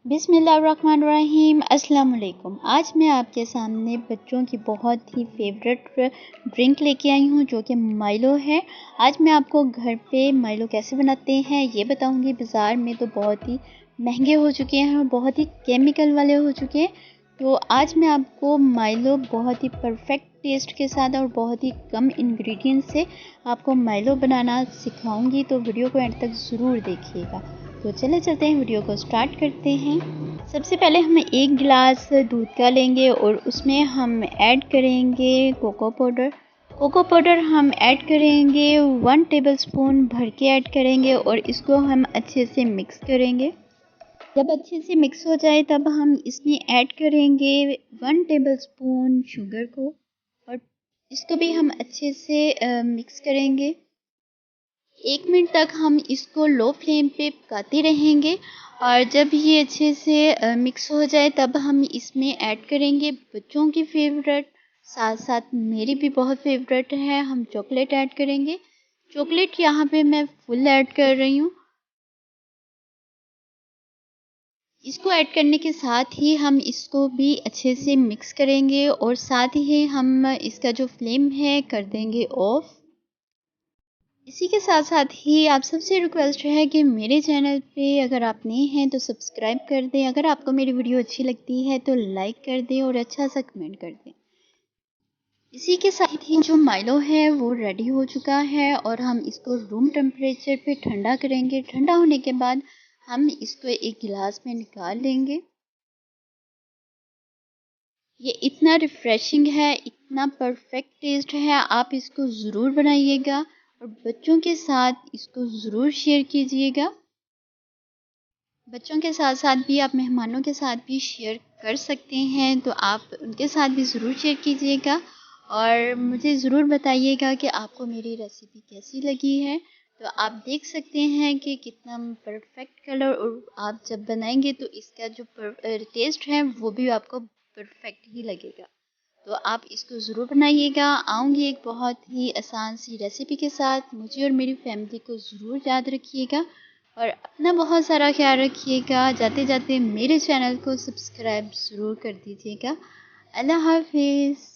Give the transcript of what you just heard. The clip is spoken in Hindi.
बिस्मिल्लाहिर्रहमानिर्रहीम। अस्सलाम वालेकुम। आज मैं आपके सामने बच्चों की बहुत ही फेवरेट ड्रिंक लेके आई हूँ जो कि माइलो है। आज मैं आपको घर पे माइलो कैसे बनाते हैं ये बताऊँगी। बाज़ार में तो बहुत ही महंगे हो चुके हैं और बहुत ही केमिकल वाले हो चुके हैं। तो आज मैं आपको माइलो बहुत ही परफेक्ट टेस्ट के साथ और बहुत ही कम इंग्रेडिएंट्स से आपको माइलो बनाना सिखाऊंगी, तो वीडियो को एंड तक ज़रूर देखिएगा। तो चले चलते हैं, वीडियो को स्टार्ट करते हैं। सबसे पहले हम 1 गिलास दूध का लेंगे और उसमें हम ऐड करेंगे कोको पाउडर। कोको पाउडर हम ऐड करेंगे 1 टेबलस्पून भर के ऐड करेंगे और इसको हम अच्छे से मिक्स करेंगे। जब अच्छे से मिक्स हो जाए तब हम इसमें ऐड करेंगे 1 टेबलस्पून शुगर को और इसको भी हम अच्छे से मिक्स करेंगे। 1 मिनट तक हम इसको लो फ्लेम पे पकाते रहेंगे और जब ये अच्छे से मिक्स हो जाए तब हम इसमें ऐड करेंगे बच्चों की फेवरेट, साथ साथ मेरी भी बहुत फेवरेट है, हम चॉकलेट ऐड करेंगे। चॉकलेट यहाँ पे मैं फुल ऐड कर रही हूँ। इसको ऐड करने के साथ ही हम इसको भी अच्छे से मिक्स करेंगे और साथ ही हम इसका जो फ्लेम है कर देंगे ऑफ। इसी के साथ साथ ही आप सबसे रिक्वेस्ट है कि मेरे चैनल पे अगर आप नए हैं तो सब्सक्राइब कर दें। अगर आपको मेरी वीडियो अच्छी लगती है तो लाइक कर दें और अच्छा सा कमेंट कर दें। इसी के साथ ही जो माइलो है वो रेडी हो चुका है और हम इसको रूम टेम्परेचर पे ठंडा करेंगे। ठंडा होने के बाद हम इसको एक गिलास में निकाल लेंगे। ये इतना रिफ़्रेशिंग है, इतना परफेक्ट टेस्ट है, आप इसको ज़रूर बनाइएगा और बच्चों के साथ इसको ज़रूर शेयर कीजिएगा। बच्चों के साथ साथ भी आप मेहमानों के साथ भी शेयर कर सकते हैं, तो आप उनके साथ भी ज़रूर शेयर कीजिएगा और मुझे ज़रूर बताइएगा कि आपको मेरी रेसिपी कैसी लगी है। तो आप देख सकते हैं कि कितना परफेक्ट कलर, और आप जब बनाएंगे तो इसका जो टेस्ट है वो भी आपको परफेक्ट ही लगेगा। तो आप इसको ज़रूर बनाइएगा। आऊँगी एक बहुत ही आसान सी रेसिपी के साथ। मुझे और मेरी फैमिली को ज़रूर याद रखिएगा और अपना बहुत सारा ख्याल रखिएगा। जाते जाते मेरे चैनल को सब्सक्राइब ज़रूर कर दीजिएगा। अल्लाह हाफिज़।